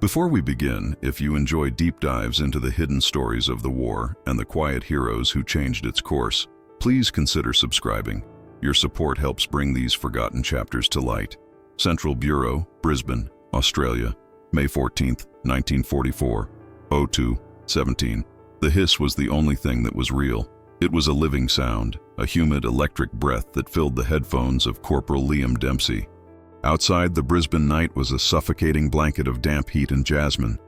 Before we begin, if you enjoy deep dives into the hidden stories of the war and the quiet heroes who changed its course, please consider subscribing. Your support helps bring these forgotten chapters to light. Central Bureau, Brisbane, Australia, May 14, 1944, 02:17. The hiss was the only thing that was real. It was a living sound, a humid electric breath that filled the headphones of Corporal Liam Dempsey. Outside, the Brisbane night was a suffocating blanket of damp heat and jasmine.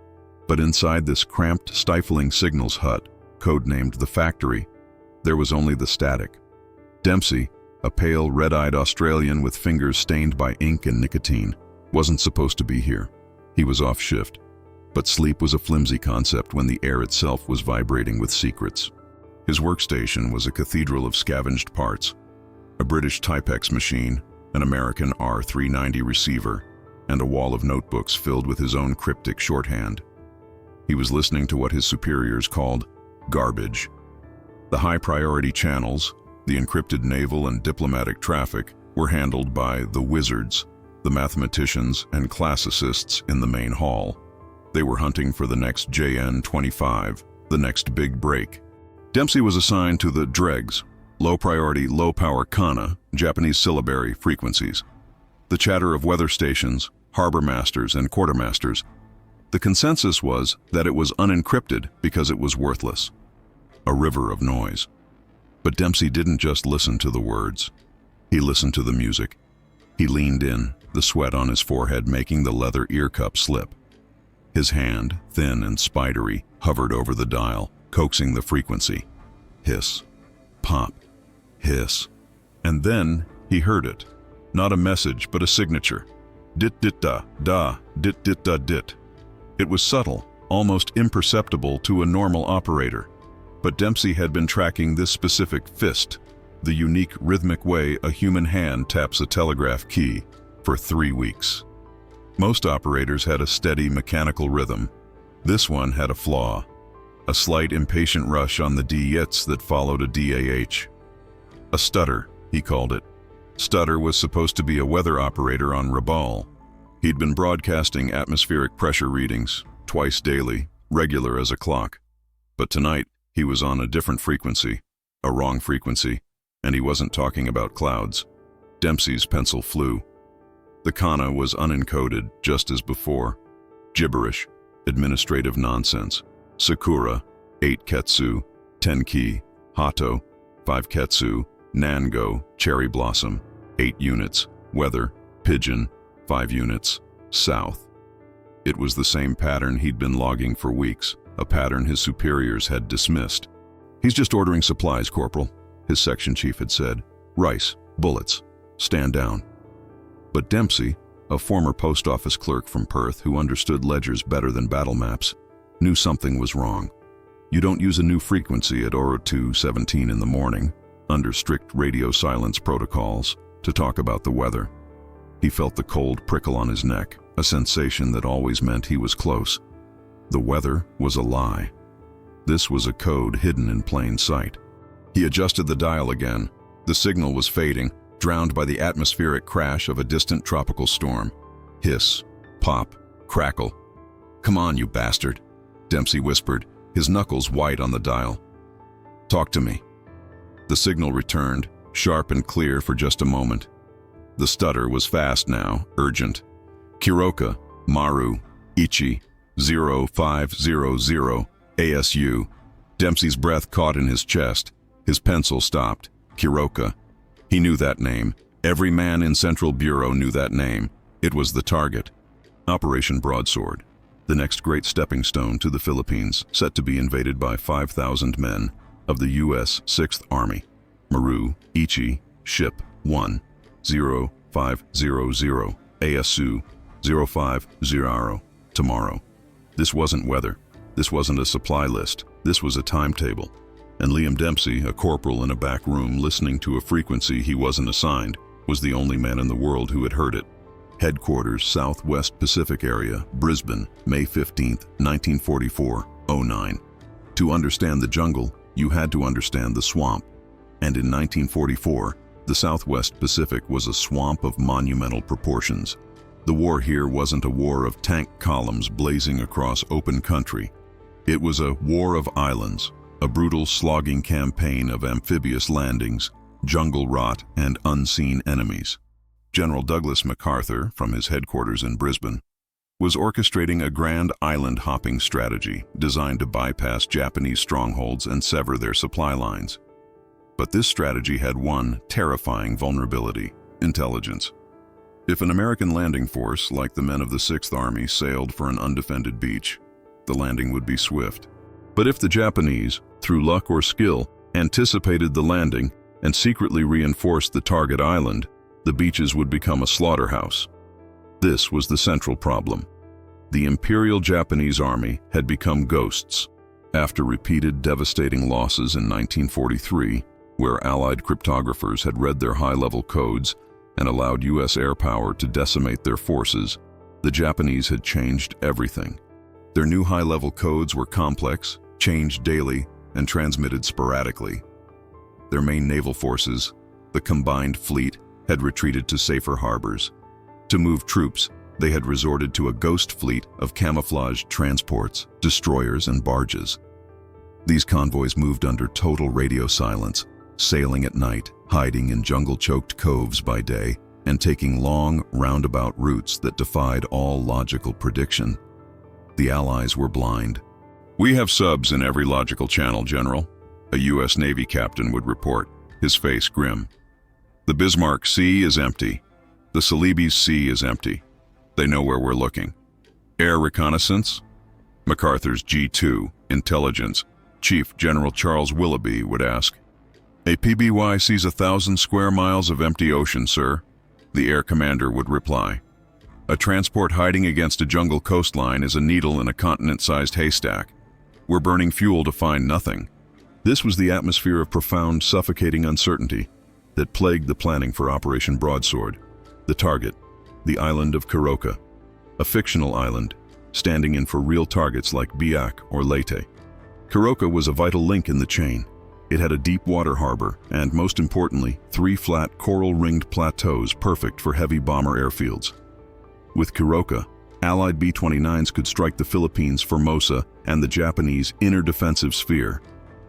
But inside this cramped, stifling signals hut, codenamed the Factory, there was only the static. Dempsey, a pale, red-eyed Australian with fingers stained by ink and nicotine, wasn't supposed to be here. He was off shift. But sleep was a flimsy concept when the air itself was vibrating with secrets. His workstation was a cathedral of scavenged parts, a British Typex machine, an American R390 receiver, and a wall of notebooks filled with his own cryptic shorthand. He was listening to what his superiors called garbage. The high-priority channels, the encrypted naval and diplomatic traffic, were handled by the wizards, the mathematicians and classicists in the main hall. They were hunting for the next JN-25, the next big break. Dempsey was assigned to the dregs, low-priority, low-power kana, Japanese syllabary frequencies. The chatter of weather stations, harbor masters, and quartermasters. The consensus was that it was unencrypted because it was worthless. A river of noise. But Dempsey didn't just listen to the words. He listened to the music. He leaned in, the sweat on his forehead making the leather ear cup slip. His hand, thin and spidery, hovered over the dial, coaxing the frequency. Hiss. Pop. Hiss. And then he heard it. Not a message, but a signature. Dit-dit-da, dit-dit-da-dit. It was subtle, almost imperceptible to a normal operator. But Dempsey had been tracking this specific fist, the unique rhythmic way a human hand taps a telegraph key, for 3 weeks. Most operators had a steady mechanical rhythm. This one had a flaw. A slight impatient rush on the D-yits that followed a DAH. A stutter, he called it. Stutter was supposed to be a weather operator on Rabaul. He'd been broadcasting atmospheric pressure readings, twice daily, regular as a clock. But tonight, he was on a different frequency, a wrong frequency, and he wasn't talking about clouds. Dempsey's pencil flew. The kana was unencoded, just as before. Gibberish, administrative nonsense. Sakura, 8 ketsu, tenki, hato, 5 ketsu, nango, cherry blossom, 8 units, weather, pigeon, 5 units, south. It was the same pattern he'd been logging for weeks, a pattern his superiors had dismissed. "He's just ordering supplies, Corporal," his section chief had said. "Rice, bullets, stand down." But Dempsey, a former post office clerk from Perth who understood ledgers better than battle maps, knew something was wrong. You don't use a new frequency at 02:17 in the morning, under strict radio silence protocols, to talk about the weather. He felt the cold prickle on his neck, a sensation that always meant he was close. The weather was a lie. This was a code hidden in plain sight. He adjusted the dial again. The signal was fading, drowned by the atmospheric crash of a distant tropical storm. Hiss, pop, crackle. "Come on, you bastard," Dempsey whispered, his knuckles white on the dial. "Talk to me." The signal returned, sharp and clear for just a moment. The stutter was fast now, urgent. "Kiroka, Maru, Ichi, 0500, ASU. Dempsey's breath caught in his chest. His pencil stopped. Kiroka. He knew that name. Every man in Central Bureau knew that name. It was the target. Operation Broadsword. The next great stepping stone to the Philippines, set to be invaded by 5,000 men of the U.S. 6th Army. Maru, Ichi, Ship 1, 0500, ASU 050, tomorrow. This wasn't weather. This wasn't a supply list. This was a timetable. And Liam Dempsey, a corporal in a back room listening to a frequency he wasn't assigned, was the only man in the world who had heard it. Headquarters, Southwest Pacific Area, Brisbane, May 15, 1944, 09. To understand the jungle, you had to understand the swamp. And in 1944, the Southwest Pacific was a swamp of monumental proportions. The war here wasn't a war of tank columns blazing across open country. It was a war of islands, a brutal slogging campaign of amphibious landings, jungle rot, and unseen enemies. General Douglas MacArthur, from his headquarters in Brisbane, was orchestrating a grand island-hopping strategy designed to bypass Japanese strongholds and sever their supply lines. But this strategy had one terrifying vulnerability: intelligence. If an American landing force, like the men of the 6th Army, sailed for an undefended beach, the landing would be swift. But if the Japanese, through luck or skill, anticipated the landing and secretly reinforced the target island, the beaches would become a slaughterhouse. This was the central problem. The Imperial Japanese Army had become ghosts. After repeated devastating losses in 1943, where Allied cryptographers had read their high-level codes and allowed U.S. air power to decimate their forces, the Japanese had changed everything. Their new high-level codes were complex, changed daily, and transmitted sporadically. Their main naval forces, the combined fleet, had retreated to safer harbors. To move troops, they had resorted to a ghost fleet of camouflaged transports, destroyers, and barges. These convoys moved under total radio silence, sailing at night, hiding in jungle-choked coves by day, and taking long, roundabout routes that defied all logical prediction. The Allies were blind. "We have subs in every logical channel, General," a U.S. Navy captain would report, his face grim. "The Bismarck Sea is empty. The Celebes Sea is empty. They know where we're looking." Air reconnaissance? MacArthur's G2, Intelligence, Chief General Charles Willoughby would ask. "A PBY sees 1,000 square miles of empty ocean, sir," the air commander would reply. "A transport hiding against a jungle coastline is a needle in a continent-sized haystack. We're burning fuel to find nothing." This was the atmosphere of profound, suffocating uncertainty that plagued the planning for Operation Broadsword. The target, the island of Kuroka, a fictional island, standing in for real targets like Biak or Leyte. Kuroka was a vital link in the chain. It had a deep water harbor and, most importantly, 3 flat coral-ringed plateaus perfect for heavy bomber airfields. With Kuroka, Allied B-29s could strike the Philippines, Formosa, and the Japanese inner defensive sphere.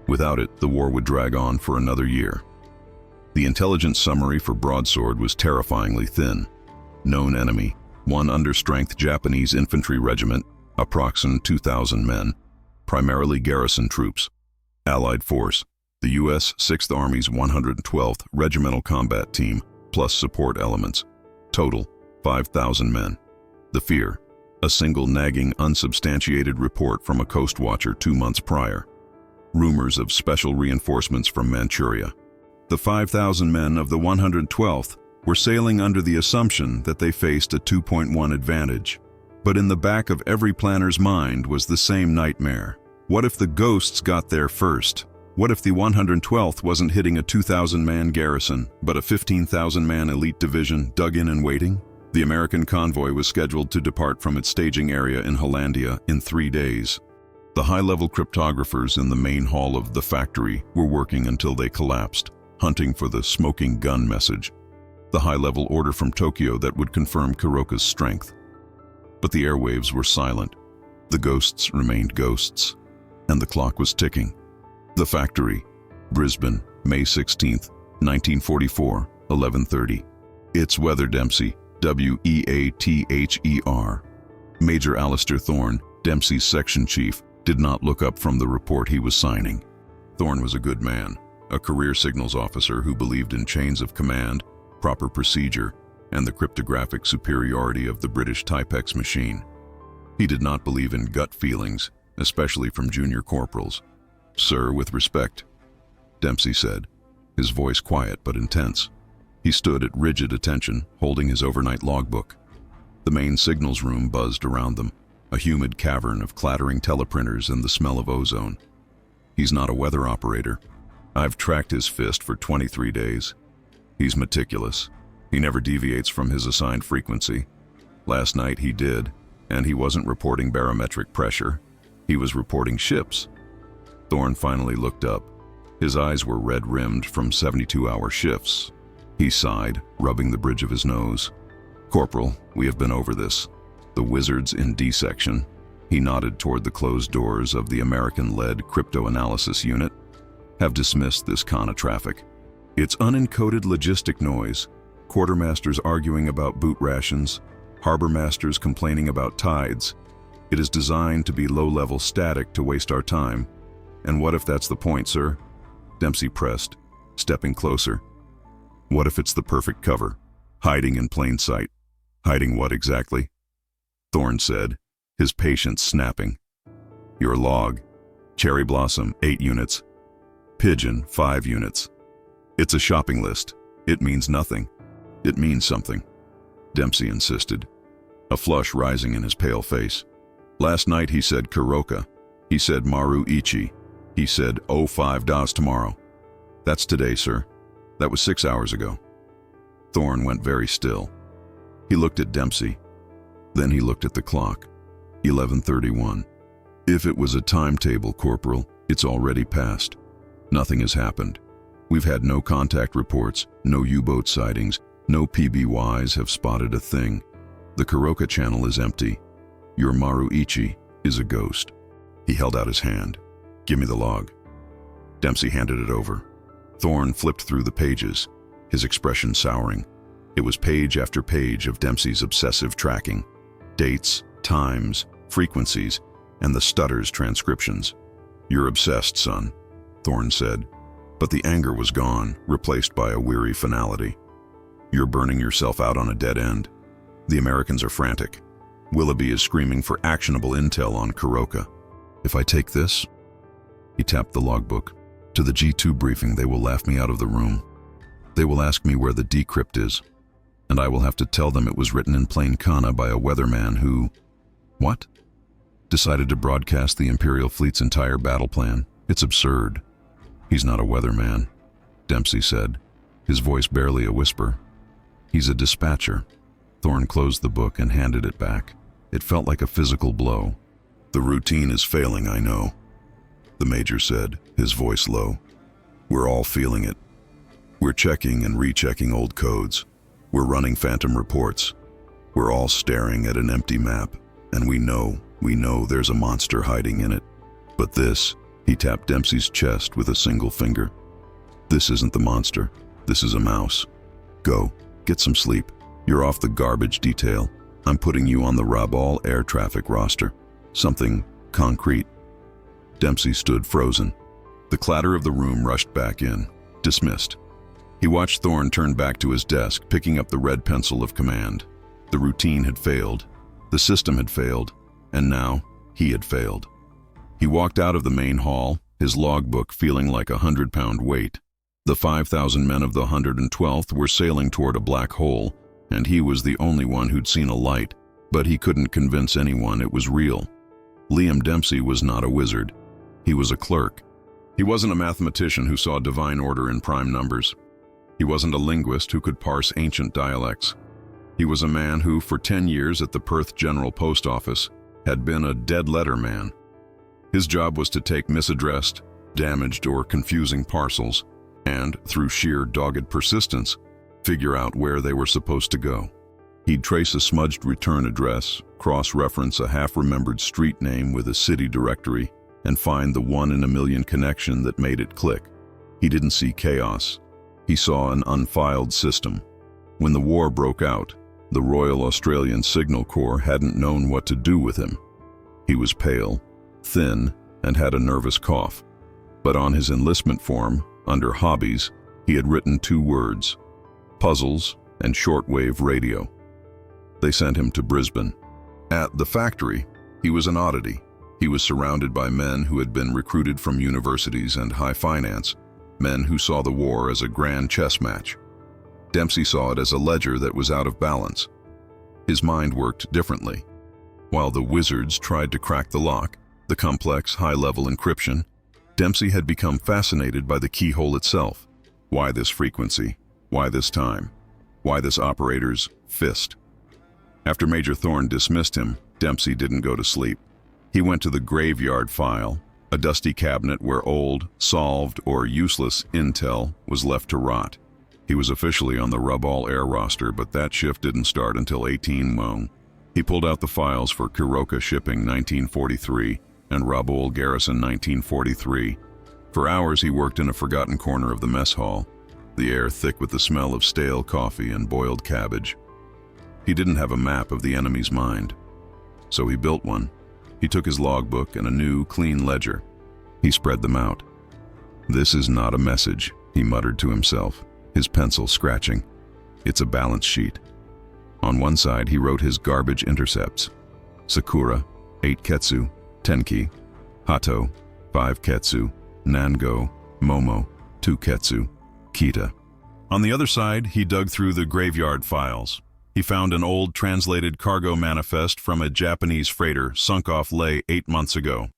Without it, the war would drag on for another year. The intelligence summary for Broadsword was terrifyingly thin. Known enemy, 1 understrength Japanese infantry regiment, approximately 2,000 men, primarily garrison troops. Allied force, the U.S. 6th Army's 112th Regimental Combat Team, plus support elements. Total, 5,000 men. The fear, a single nagging, unsubstantiated report from a coast watcher 2 months prior. Rumors of special reinforcements from Manchuria. The 5,000 men of the 112th were sailing under the assumption that they faced a 2.1 advantage. But in the back of every planner's mind was the same nightmare. What if the ghosts got there first? What if the 112th wasn't hitting a 2,000-man garrison, but a 15,000-man elite division dug in and waiting? The American convoy was scheduled to depart from its staging area in Hollandia in 3 days. The high-level cryptographers in the main hall of the factory were working until they collapsed, hunting for the smoking gun message, the high-level order from Tokyo that would confirm Kuroka's strength. But the airwaves were silent. The ghosts remained ghosts, and the clock was ticking. The factory, Brisbane, May 16, 1944, 11:30. "It's weather, Dempsey, W-E-A-T-H-E-R. Major Alistair Thorne, Dempsey's section chief, did not look up from the report he was signing. Thorne was a good man, a career signals officer who believed in chains of command, proper procedure, and the cryptographic superiority of the British Typex machine. He did not believe in gut feelings, especially from junior corporals. "Sir, with respect," Dempsey said, his voice quiet but intense. He stood at rigid attention, holding his overnight logbook. The main signals room buzzed around them, a humid cavern of clattering teleprinters and the smell of ozone. "He's not a weather operator. I've tracked his fist for 23 days. He's meticulous. He never deviates from his assigned frequency. Last night he did, and he wasn't reporting barometric pressure. He was reporting ships." Thorne finally looked up. His eyes were red-rimmed from 72-hour shifts. He sighed, rubbing the bridge of his nose. Corporal, we have been over this. The wizards in D section, he nodded toward the closed doors of the American-led crypto-analysis unit, have dismissed this kind of traffic. It's unencoded logistic noise, quartermasters arguing about boot rations, harbor masters complaining about tides. It is designed to be low-level static to waste our time. And what if that's the point, sir? Dempsey pressed, stepping closer. What if it's the perfect cover? Hiding in plain sight. Hiding what exactly? Thorne said, his patience snapping. Your log. Cherry Blossom, 8 units. Pigeon, 5 units. It's a shopping list. It means nothing. It means something. Dempsey insisted, a flush rising in his pale face. Last night he said Kuroka. He said Maru Ichi. He said 05 DAS tomorrow. That's today, sir. That was 6 hours ago. Thorne went very still. He looked at Dempsey. Then he looked at the clock. 11:31. If it was a timetable, Corporal, it's already passed. Nothing has happened. We've had no contact reports, no U-boat sightings, no PBYs have spotted a thing. The Kuroka channel is empty. Your Maru Ichi is a ghost. He held out his hand. Give me the log. Dempsey handed it over. Thorne flipped through the pages, his expression souring. It was page after page of Dempsey's obsessive tracking. Dates, times, frequencies, and the stutter's transcriptions. You're obsessed, son, Thorne said. But the anger was gone, replaced by a weary finality. You're burning yourself out on a dead end. The Americans are frantic. Willoughby is screaming for actionable intel on Kuroka. If I take this, he tapped the logbook. To the G2 briefing, they will laugh me out of the room. They will ask me where the decrypt is, and I will have to tell them it was written in plain kana by a weatherman who, what? Decided to broadcast the Imperial fleet's entire battle plan. It's absurd. He's not a weatherman, Dempsey said, his voice barely a whisper. He's a dispatcher. Thorne closed the book and handed it back. It felt like a physical blow. The routine is failing, I know, the Major said, his voice low. We're all feeling it. We're checking and rechecking old codes. We're running phantom reports. We're all staring at an empty map, and we know there's a monster hiding in it. But this, he tapped Dempsey's chest with a single finger. This isn't the monster. This is a mouse. Go, get some sleep. You're off the garbage detail. I'm putting you on the Rabal air traffic roster. Something concrete. Dempsey stood frozen. The clatter of the room rushed back in. Dismissed. He watched Thorne turn back to his desk, picking up the red pencil of command. The routine had failed. The system had failed. And now, he had failed. He walked out of the main hall, his logbook feeling like a 100-pound weight. The 5,000 men of the 112th were sailing toward a black hole, and he was the only one who'd seen a light, but he couldn't convince anyone it was real. Liam Dempsey was not a wizard. He was a clerk. He wasn't a mathematician who saw divine order in prime numbers. He wasn't a linguist who could parse ancient dialects. He was a man who, for 10 years at the Perth General Post Office, had been a dead-letter man. His job was to take misaddressed, damaged, or confusing parcels and, through sheer dogged persistence, figure out where they were supposed to go. He'd trace a smudged return address, cross-reference a half-remembered street name with a city directory, and find the one-in-a-million connection that made it click. He didn't see chaos. He saw an unfiled system. When the war broke out, the Royal Australian Signal Corps hadn't known what to do with him. He was pale, thin, and had a nervous cough. But on his enlistment form, under hobbies, he had written 2 words: puzzles and shortwave radio. They sent him to Brisbane. At the factory, he was an oddity. He was surrounded by men who had been recruited from universities and high finance, men who saw the war as a grand chess match. Dempsey saw it as a ledger that was out of balance. His mind worked differently. While the wizards tried to crack the lock, the complex, high-level encryption, Dempsey had become fascinated by the keyhole itself. Why this frequency? Why this time? Why this operator's fist? After Major Thorne dismissed him, Dempsey didn't go to sleep. He went to the graveyard file, a dusty cabinet where old, solved, or useless intel was left to rot. He was officially on the Rub-All Air roster, but that shift didn't start until 18 Mo. He pulled out the files for Kuroka Shipping 1943 and Rabaul Garrison 1943. For hours he worked in a forgotten corner of the mess hall, the air thick with the smell of stale coffee and boiled cabbage. He didn't have a map of the enemy's mind, so he built one. He took his logbook and a new, clean ledger. He spread them out. "This is not a message," he muttered to himself, his pencil scratching. "It's a balance sheet." On one side he wrote his garbage intercepts. Sakura, 8 Ketsu, Tenki, Hato, 5 Ketsu, Nango, Momo, 2 Ketsu, Kita. On the other side, he dug through the graveyard files. He found an old translated cargo manifest from a Japanese freighter sunk off Leh 8 months ago.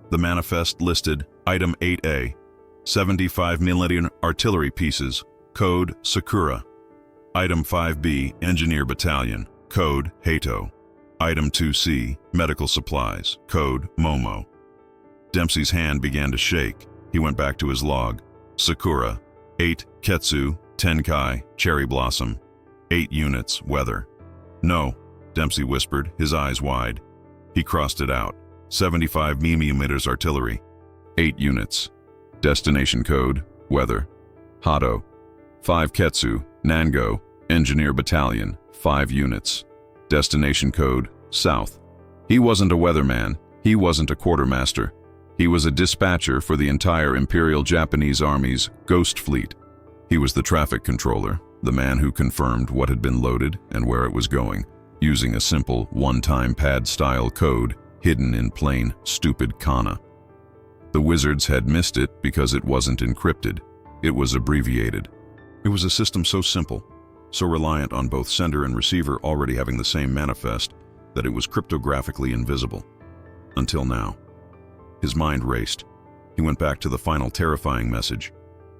The manifest listed Item 8A, 75mm artillery pieces, code Sakura. Item 5B, Engineer Battalion, code Hato. Item 2C, Medical Supplies, code Momo. Dempsey's hand began to shake. He went back to his log. Sakura, 8 Ketsu, Tenkai, Cherry Blossom. 8 units, weather. "No," Dempsey whispered, his eyes wide. He crossed it out. 75mm artillery. 8 units. Destination code, weather. Hato. 5 Ketsu, Nango, Engineer Battalion, 5 units. Destination code, south. He wasn't a weatherman. He wasn't a quartermaster. He was a dispatcher for the entire Imperial Japanese Army's Ghost Fleet. He was the traffic controller, the man who confirmed what had been loaded and where it was going, using a simple one-time pad-style code hidden in plain, stupid kana. The wizards had missed it because it wasn't encrypted. It was abbreviated. It was a system so simple, so reliant on both sender and receiver already having the same manifest, that it was cryptographically invisible. Until now. His mind raced. He went back to the final terrifying message.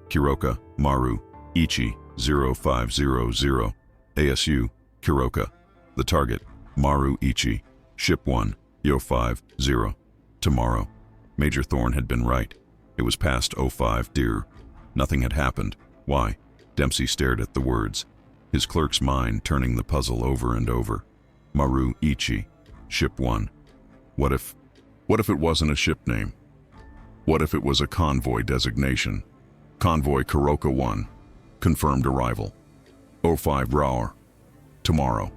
Kuroka, Maru, Ichi, 0500, ASU, Kuroka. The target, Maru Ichi, Ship 1, Yo50. Tomorrow. Major Thorne had been right. It was past 05 dear. Nothing had happened. Why? Dempsey stared at the words, his clerk's mind turning the puzzle over and over. Maru Ichi, Ship 1. What if it wasn't a ship name? What if it was a convoy designation? Convoy Kuroka 1. Confirmed arrival. 05 Rao. Tomorrow.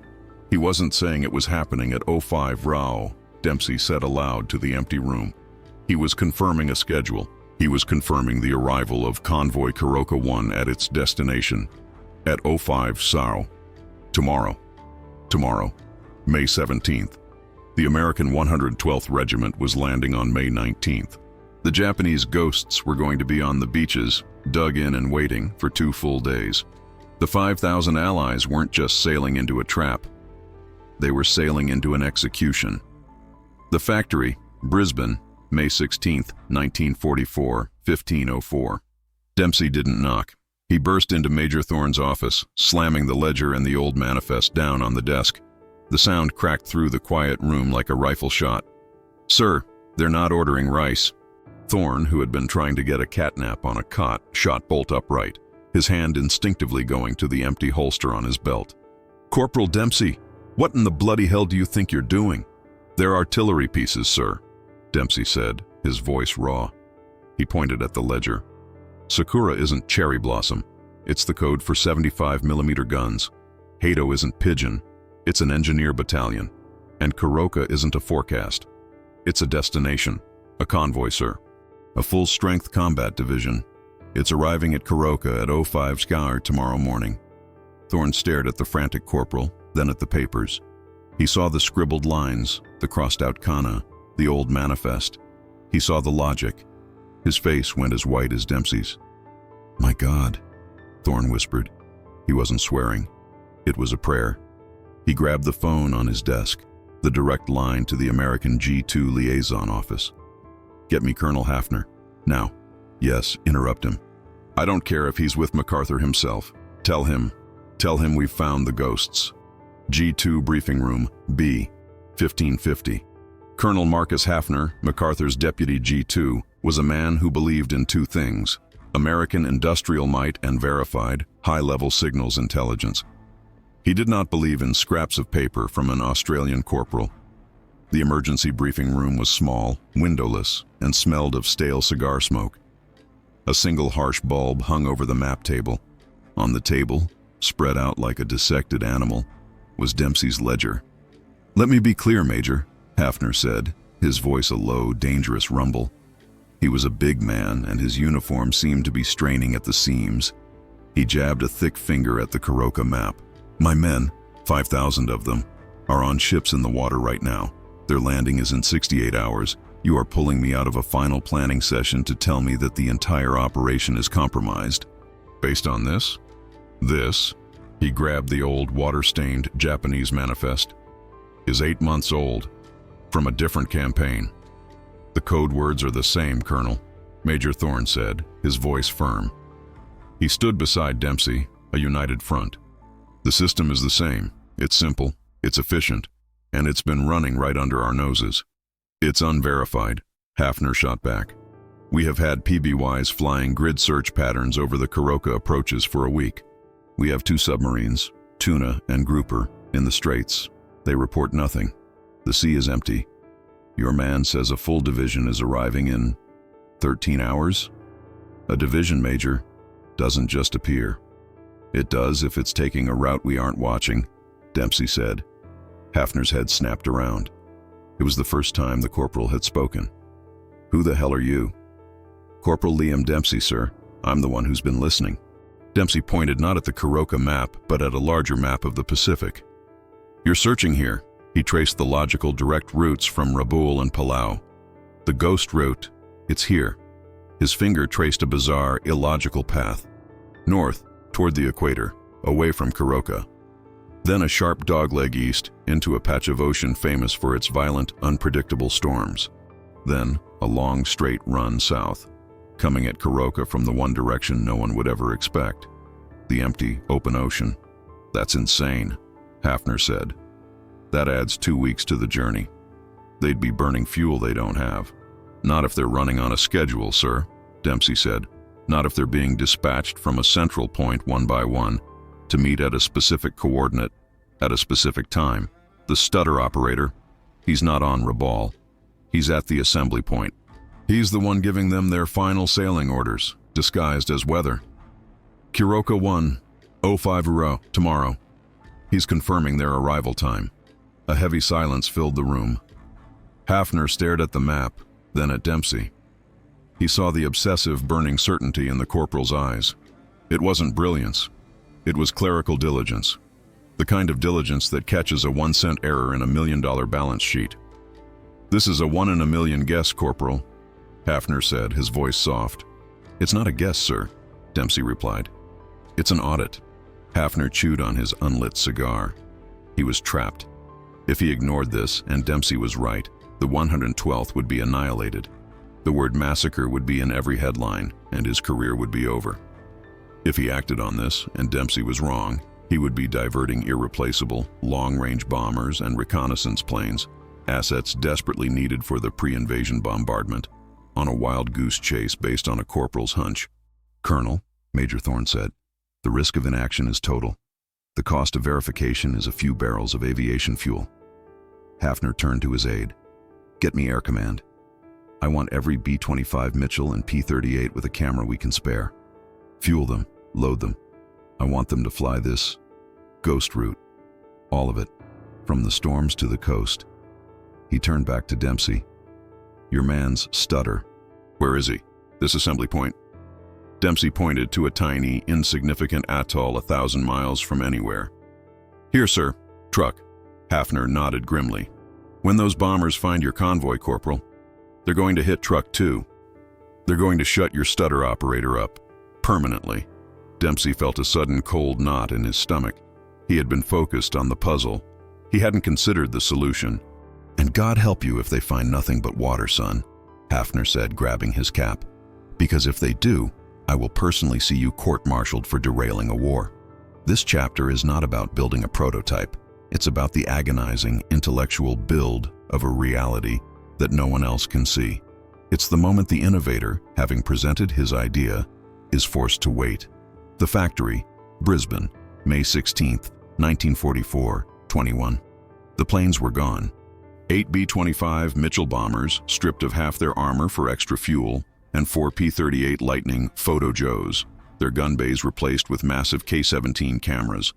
He wasn't saying it was happening at 05 Rao, Dempsey said aloud to the empty room. He was confirming a schedule. He was confirming the arrival of Convoy Kuroka 1 at its destination, at 05 Sao. Tomorrow. Tomorrow. May 17th. The American 112th Regiment was landing on May 19th. The Japanese ghosts were going to be on the beaches, dug in and waiting for 2 full days. The 5,000 allies weren't just sailing into a trap. They were sailing into an execution. The factory, Brisbane, May 16th, 1944, 15:04. Dempsey didn't knock. He burst into Major Thorne's office, slamming the ledger and the old manifest down on the desk. The sound cracked through the quiet room like a rifle shot. "Sir, they're not ordering rice." Thorne, who had been trying to get a catnap on a cot, shot bolt upright, his hand instinctively going to the empty holster on his belt. "Corporal Dempsey, what in the bloody hell do you think you're doing?" "They're artillery pieces, sir," Dempsey said, his voice raw. He pointed at the ledger. "Sakura isn't cherry blossom. It's the code for 75mm guns. Hato isn't pigeon. It's an engineer battalion. And Kuroka isn't a forecast. It's a destination. A convoy, sir. A full-strength combat division. It's arriving at Kuroka at 05 Scour tomorrow morning." Thorne stared at the frantic corporal, then at the papers. He saw the scribbled lines, the crossed-out kana, the old manifest. He saw the logic. His face went as white as Dempsey's. "My God," Thorne whispered. He wasn't swearing. It was a prayer. He grabbed the phone on his desk, the direct line to the American G2 liaison office. "Get me Colonel Hafner. Now." "Yes, interrupt him. I don't care if he's with MacArthur himself. Tell him we've found the ghosts. G2 briefing room, B, 1550. Colonel Marcus Hafner, MacArthur's deputy G2, was a man who believed in 2 things: American industrial might and verified, high-level signals intelligence. He did not believe in scraps of paper from an Australian corporal. The emergency briefing room was small, windowless, and smelled of stale cigar smoke. A single harsh bulb hung over the map table. On the table, spread out like a dissected animal, was Dempsey's ledger. "Let me be clear, Major," Hafner said, his voice a low, dangerous rumble. He was a big man, and his uniform seemed to be straining at the seams. He jabbed a thick finger at the Kuroka map. "My men, 5,000 of them, are on ships in the water right now. Their landing is in 68 hours. You are pulling me out of a final planning session to tell me that the entire operation is compromised. Based on this? This," he grabbed the old water-stained Japanese manifest, "is 8 months old, from a different campaign." "The code words are the same, Colonel," Major Thorne said, his voice firm. He stood beside Dempsey, a united front. "The system is the same. It's simple, it's efficient, and it's been running right under our noses." "It's unverified," Hafner shot back. "We have had PBYs flying grid search patterns over the Kuroka approaches for a week. We have 2 submarines, Tuna and Grouper, in the Straits. They report nothing. The sea is empty. Your man says a full division is arriving in 13 hours? A division, Major, doesn't just appear. It does if it's taking a route we aren't watching," Dempsey said. Hafner's head snapped around. It was the first time the corporal had spoken. "Who the hell are you?" "Corporal Liam Dempsey, sir. I'm the one who's been listening." Dempsey pointed not at the Kuroka map, but at a larger map of the Pacific. "You're searching here." He traced the logical direct routes from Rabaul and Palau. "The ghost route, it's here." His finger traced a bizarre, illogical path. North, toward the equator, away from Kuroka. Then a sharp dogleg east, into a patch of ocean famous for its violent, unpredictable storms. Then a long, straight run south, coming at Kuroka from the one direction no one would ever expect. The empty, open ocean. "That's insane," Hafner said. "That adds 2 weeks to the journey. They'd be burning fuel they don't have." "Not if they're running on a schedule, sir," Dempsey said. "Not if they're being dispatched from a central point one by one to meet at a specific coordinate at a specific time. The stutter operator, he's not on Rabaul. He's at the assembly point. He's the one giving them their final sailing orders, disguised as weather. Kuroka 1:05 tomorrow. He's confirming their arrival time." A heavy silence filled the room. Hafner stared at the map, then at Dempsey. He saw the obsessive, burning certainty in the corporal's eyes. It wasn't brilliance. It was clerical diligence. The kind of diligence that catches a 1-cent error in a $1 million balance sheet. "This is a 1 in a million guess, Corporal," Hafner said, his voice soft. "It's not a guess, sir," Dempsey replied. "It's an audit." Hafner chewed on his unlit cigar. He was trapped. If he ignored this, and Dempsey was right, the 112th would be annihilated. The word massacre would be in every headline, and his career would be over. If he acted on this, and Dempsey was wrong, he would be diverting irreplaceable, long-range bombers and reconnaissance planes, assets desperately needed for the pre-invasion bombardment, on a wild goose chase based on a corporal's hunch. "Colonel," Major Thorne said, "the risk of inaction is total. The cost of verification is a few barrels of aviation fuel." Hafner turned to his aide. "Get me Air Command. I want every B-25 Mitchell and P-38 with a camera we can spare. Fuel them, load them. I want them to fly this ghost route. All of it, from the storms to the coast." He turned back to Dempsey. "Your man's stutter. Where is he? This assembly point?" Dempsey pointed to a tiny, insignificant atoll 1,000 miles from anywhere. "Here, sir. Truck." Hafner nodded grimly. "When those bombers find your convoy, Corporal, they're going to hit Truck 2. They're going to shut your stutter operator up. Permanently." Dempsey felt a sudden cold knot in his stomach. He had been focused on the puzzle. He hadn't considered the solution. "And God help you if they find nothing but water, son," Hafner said, grabbing his cap. "Because if they do, I will personally see you court-martialed for derailing a war. This chapter is not about building a prototype. It's about the agonizing, intellectual build of a reality that no one else can see. It's the moment the innovator, having presented his idea, is forced to wait. The Factory, Brisbane, May 16, 1944, 21. The planes were gone. 8 B-25 Mitchell bombers, stripped of half their armor for extra fuel, and 4 P-38 Lightning Photo Joes, their gun bays replaced with massive K-17 cameras.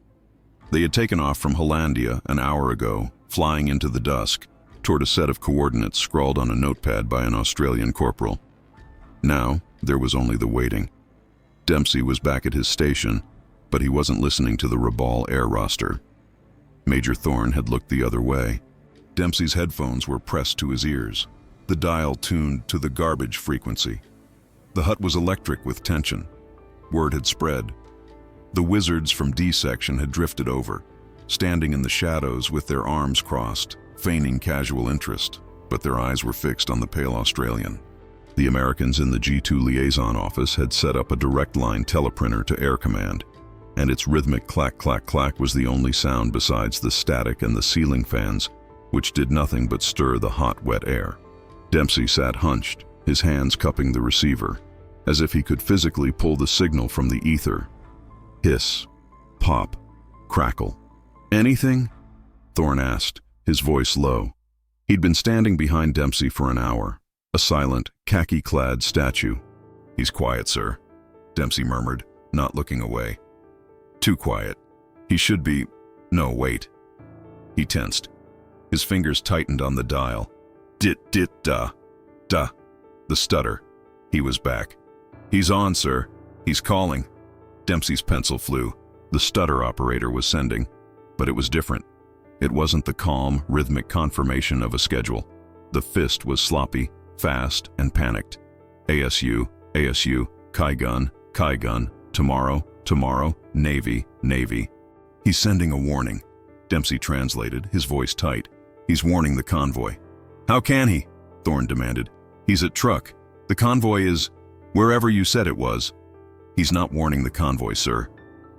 They had taken off from Hollandia an hour ago, flying into the dusk, toward a set of coordinates scrawled on a notepad by an Australian corporal. Now, there was only the waiting. Dempsey was back at his station, but he wasn't listening to the Rabaul air roster. Major Thorne had looked the other way. Dempsey's headphones were pressed to his ears, the dial tuned to the garbage frequency. The hut was electric with tension. Word had spread. The wizards from D-section had drifted over, standing in the shadows with their arms crossed, feigning casual interest, but their eyes were fixed on the pale Australian. The Americans in the G2 liaison office had set up a direct line teleprinter to Air Command, and its rhythmic clack-clack-clack was the only sound besides the static and the ceiling fans, which did nothing but stir the hot, wet air. Dempsey sat hunched, his hands cupping the receiver, as if he could physically pull the signal from the ether. Hiss, pop, crackle. "Anything?" Thorne asked, his voice low. He'd been standing behind Dempsey for an hour, a silent, khaki-clad statue. "He's quiet, sir," Dempsey murmured, not looking away. "Too quiet. He should be... No, wait." He tensed. His fingers tightened on the dial. Da. The stutter. He was back. "He's on, sir. He's calling." Dempsey's pencil flew. The stutter operator was sending, but it was different. It wasn't the calm, rhythmic confirmation of a schedule. The fist was sloppy, fast, and panicked. ASU, Kai gun, tomorrow, Navy. "He's sending a warning," Dempsey translated, his voice tight. "He's warning the convoy." "How can he?" Thorne demanded. "He's at truck. The convoy is wherever you said it was." "He's not warning the convoy, sir,"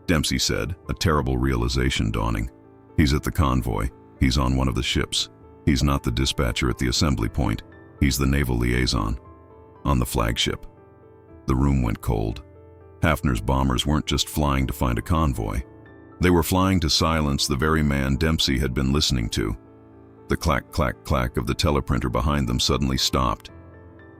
Dempsey said, a terrible realization dawning. "He's at the convoy. He's on one of the ships. He's not the dispatcher at the assembly point. He's the naval liaison. On the flagship." The room went cold. Hafner's bombers weren't just flying to find a convoy. They were flying to silence the very man Dempsey had been listening to. The clack-clack-clack of the teleprinter behind them suddenly stopped.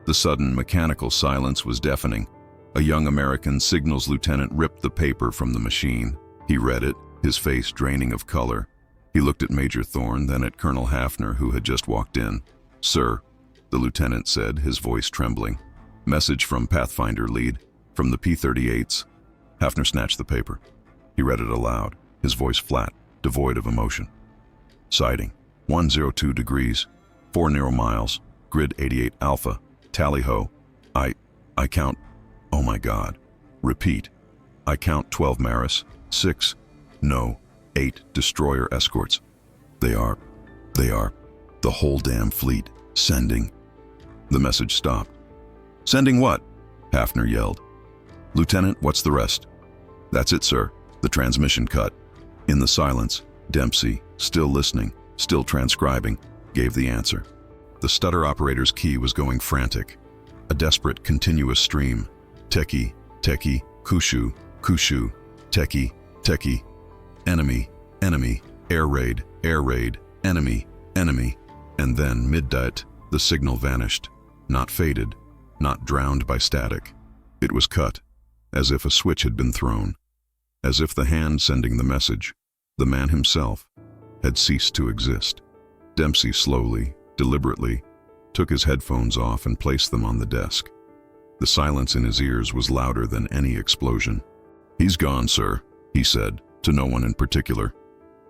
The sudden mechanical silence was deafening. A young American signals lieutenant ripped the paper from the machine. He read it, his face draining of color. He looked at Major Thorne, then at Colonel Hafner, who had just walked in. "Sir," the lieutenant said, his voice trembling. "Message from Pathfinder lead, from the P-38s." Hafner snatched the paper. He read it aloud, his voice flat, devoid of emotion. "Sighting, 102 degrees, 4 narrow miles, grid 88 Alpha, tally-ho. I count, oh my God. Repeat, I count 12 Maris, 6, no, 8 destroyer escorts. They are, the whole damn fleet, sending." The message stopped. "Sending what?" Hafner yelled. "Lieutenant, what's the rest?" "That's it, sir." The transmission cut. In the silence, Dempsey, still listening, still transcribing, gave the answer. The stutter operator's key was going frantic. A desperate, continuous stream. Teki, Kushu, Teki. Enemy, air raid, enemy. And then, mid-diet, the signal vanished. Not faded, not drowned by static. It was cut, as if a switch had been thrown. As if the hand sending the message, the man himself, had ceased to exist. Dempsey slowly, deliberately, took his headphones off and placed them on the desk. The silence in his ears was louder than any explosion. "He's gone, sir," he said, to no one in particular.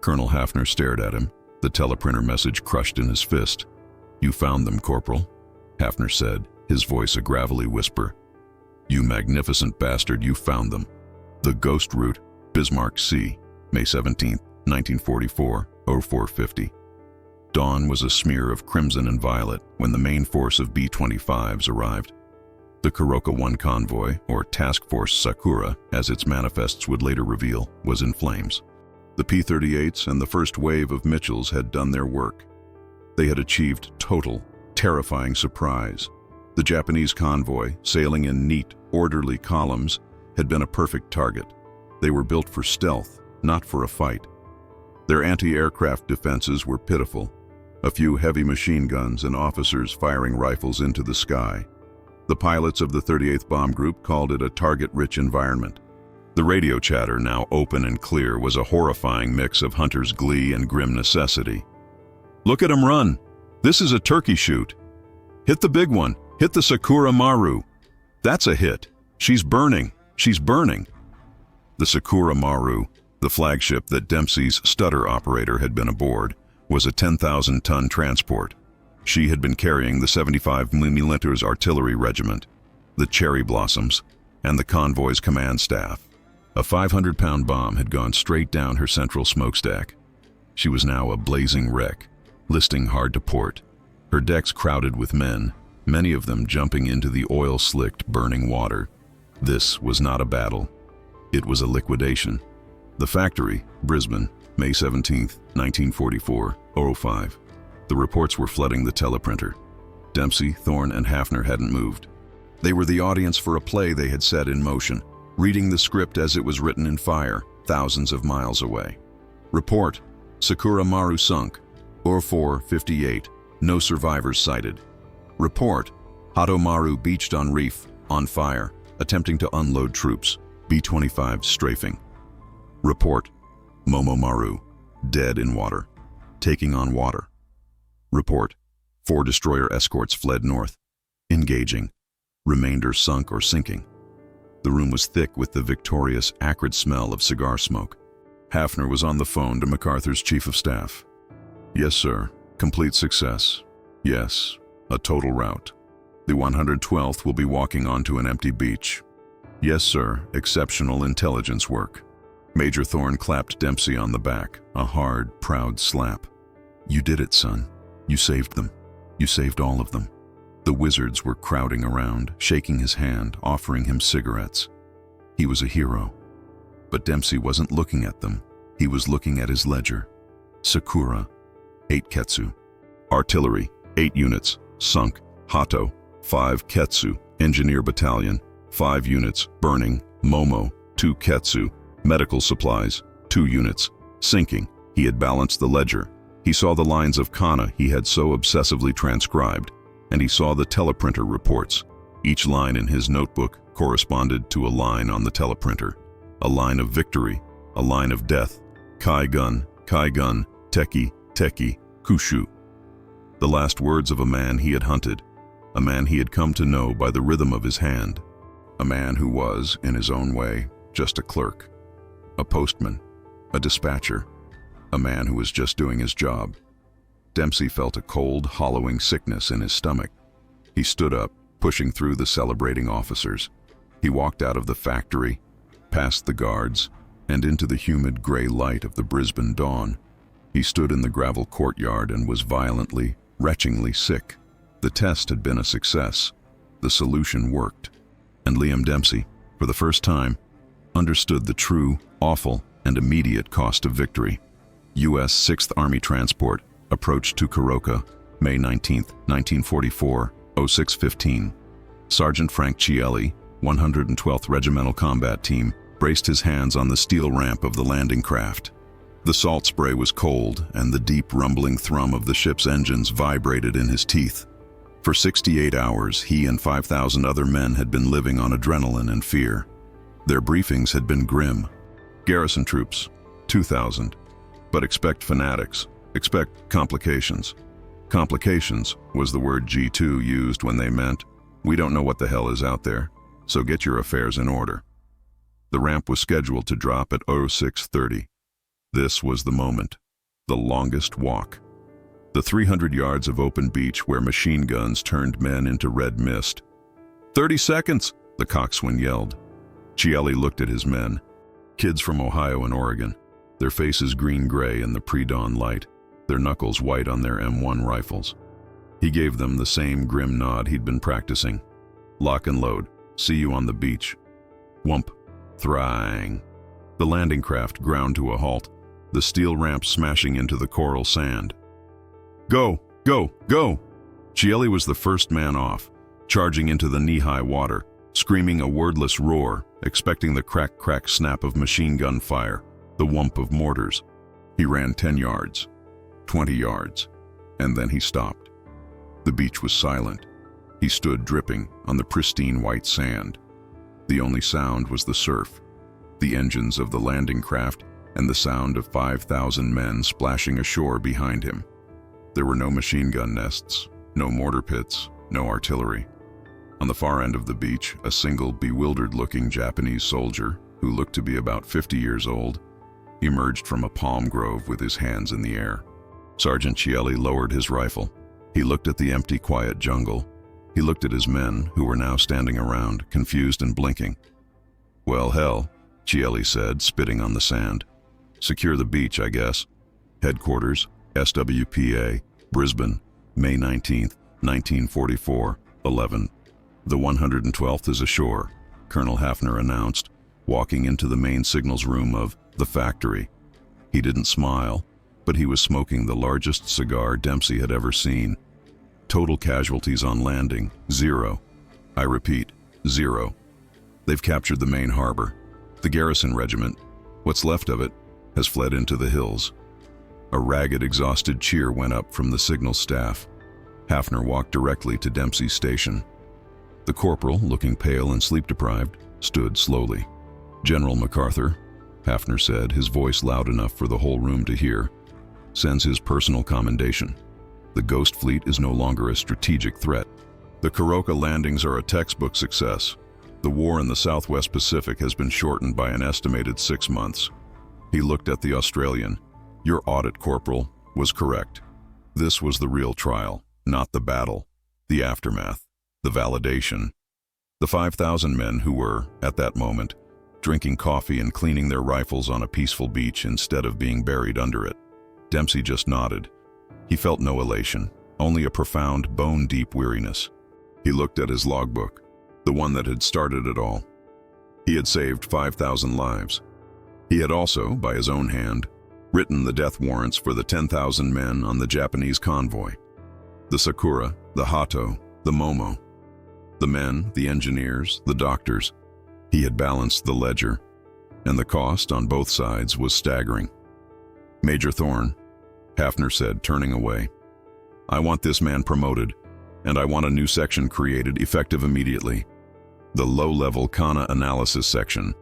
Colonel Hafner stared at him, the teleprinter message crushed in his fist. "You found them, Corporal," Hafner said, his voice a gravelly whisper. "You magnificent bastard, you found them. The Ghost Route, Bismarck C, May 17, 1944, 0450. Dawn was a smear of crimson and violet when the main force of B-25s arrived. The Kuroka 1 convoy, or Task Force Sakura, as its manifests would later reveal, was in flames. The P-38s and the first wave of Mitchells had done their work. They had achieved total, terrifying surprise. The Japanese convoy, sailing in neat, orderly columns, had been a perfect target. They were built for stealth, not for a fight. Their anti-aircraft defenses were pitiful. A few heavy machine guns and officers firing rifles into the sky. The pilots of the 38th Bomb Group called it a target-rich environment. The radio chatter, now open and clear, was a horrifying mix of hunter's glee and grim necessity. "Look at 'em run! This is a turkey shoot! Hit the big one! Hit the Sakura Maru! That's a hit! She's burning! She's burning!" The Sakura Maru, the flagship that Dempsey's stutter operator had been aboard, was a 10,000-ton transport. She had been carrying the 75mm artillery regiment, the Cherry Blossoms, and the Convoy's command staff. A 500-pound bomb had gone straight down her central smokestack. She was now a blazing wreck, listing hard to port, her decks crowded with men, many of them jumping into the oil-slicked, burning water. This was not a battle. It was a liquidation. The factory, Brisbane, May 17, 1944, 05. The reports were flooding the teleprinter. Dempsey, Thorne, and Hafner hadn't moved. They were the audience for a play they had set in motion, reading the script as it was written in fire, thousands of miles away. Report: Sakura Maru sunk. Or 4:58. No survivors sighted. Report: Hato Maru beached on reef, on fire, attempting to unload troops. B-25 strafing. Report: Momo Maru, dead in water, taking on water. Report: 4 destroyer escorts fled north, engaging. Remainder sunk or sinking. The room was thick with the victorious, acrid smell of cigar smoke. Hafner was on the phone to MacArthur's chief of staff. "Yes, sir. Complete success. Yes, a total rout. The 112th will be walking onto an empty beach. Yes, sir. Exceptional intelligence work." Major Thorne clapped Dempsey on the back, a hard, proud slap. "You did it, son. You saved them. You saved all of them." The wizards were crowding around, shaking his hand, offering him cigarettes. He was a hero. But Dempsey wasn't looking at them. He was looking at his ledger. Sakura, 8 Ketsu. Artillery, 8 units, sunk. Hato, 5 Ketsu. Engineer Battalion, 5 units, burning. Momo, 2 Ketsu. Medical supplies, 2 units, sinking. He had balanced the ledger. He saw the lines of kana he had so obsessively transcribed, and he saw the teleprinter reports. Each line in his notebook corresponded to a line on the teleprinter. A line of victory, a line of death. Kai gun, teki, teki, kushu. The last words of a man he had hunted, a man he had come to know by the rhythm of his hand. A man who was, in his own way, just a clerk, a postman, a dispatcher, a man who was just doing his job. Dempsey felt a cold, hollowing sickness in his stomach. He stood up, pushing through the celebrating officers. He walked out of the factory, past the guards, and into the humid gray light of the Brisbane dawn. He stood in the gravel courtyard and was violently, retchingly sick. The test had been a success. The solution worked. And Liam Dempsey, for the first time, understood the true, awful, and immediate cost of victory. U.S. 6th Army Transport approached to Kuroka, May 19, 1944, 06:15. Sergeant Frank Chielli, 112th Regimental Combat Team, braced his hands on the steel ramp of the landing craft. The salt spray was cold, and the deep rumbling thrum of the ship's engines vibrated in his teeth. For 68 hours, he and 5,000 other men had been living on adrenaline and fear. Their briefings had been grim. Garrison troops, 2,000. But expect fanatics. Expect complications. Complications was the word G2 used when they meant, "We don't know what the hell is out there, so get your affairs in order." The ramp was scheduled to drop at 06:30. This was the moment. The longest walk. The 300 yards of open beach where machine guns turned men into red mist. 30 seconds, the coxswain yelled. Chielli looked at his men. Kids from Ohio and Oregon, their faces green-gray in the pre-dawn light, their knuckles white on their M1 rifles. He gave them the same grim nod he'd been practicing. Lock and load. See you on the beach. Whump. Thrang. The landing craft ground to a halt, the steel ramp smashing into the coral sand. Go! Go! Go! Chielli was the first man off, charging into the knee-high water, screaming a wordless roar, expecting the crack-crack snap of machine gun fire, the whump of mortars. He ran 10 yards, 20 yards, and then he stopped. The beach was silent. He stood dripping on the pristine white sand. The only sound was the surf, the engines of the landing craft, and the sound of 5,000 men splashing ashore behind him. There were no machine gun nests, no mortar pits, no artillery. On the far end of the beach, a single bewildered-looking Japanese soldier, who looked to be about 50 years old, emerged from a palm grove with his hands in the air. Sergeant Chielli lowered his rifle. He looked at the empty, quiet jungle. He looked at his men, who were now standing around, confused and blinking. "Well, hell," Chielli said, spitting on the sand. "Secure the beach, I guess." Headquarters, SWPA, Brisbane, May 19th, 1944, 11. "The 112th is ashore," Colonel Hafner announced, walking into the main signals room of the factory. He didn't smile, but he was smoking the largest cigar Dempsey had ever seen. "Total casualties on landing, 0. I repeat, 0. They've captured the main harbor. The garrison regiment, what's left of it, has fled into the hills." A ragged, exhausted cheer went up from the signal staff. Hafner walked directly to Dempsey's station. The corporal, looking pale and sleep-deprived, stood slowly. "General MacArthur," Hafner said, his voice loud enough for the whole room to hear, "sends his personal commendation. The Ghost Fleet is no longer a strategic threat. The Kuroka landings are a textbook success. The war in the Southwest Pacific has been shortened by an estimated 6 months." He looked at the Australian. "Your audit, Corporal, was correct. This was the real trial, not the battle, the aftermath, the validation. The 5,000 men who were, at that moment, drinking coffee and cleaning their rifles on a peaceful beach instead of being buried under it." Dempsey just nodded. He felt no elation, only a profound, bone-deep weariness. He looked at his logbook, the one that had started it all. He had saved 5,000 lives. He had also, by his own hand, written the death warrants for the 10,000 men on the Japanese convoy. The Sakura, the Hato, the Momo. The men, the engineers, the doctors. He had balanced the ledger, and the cost on both sides was staggering. "Major Thorne," Hafner said, turning away, "I want this man promoted, and I want a new section created, effective immediately. The low-level Kana analysis section.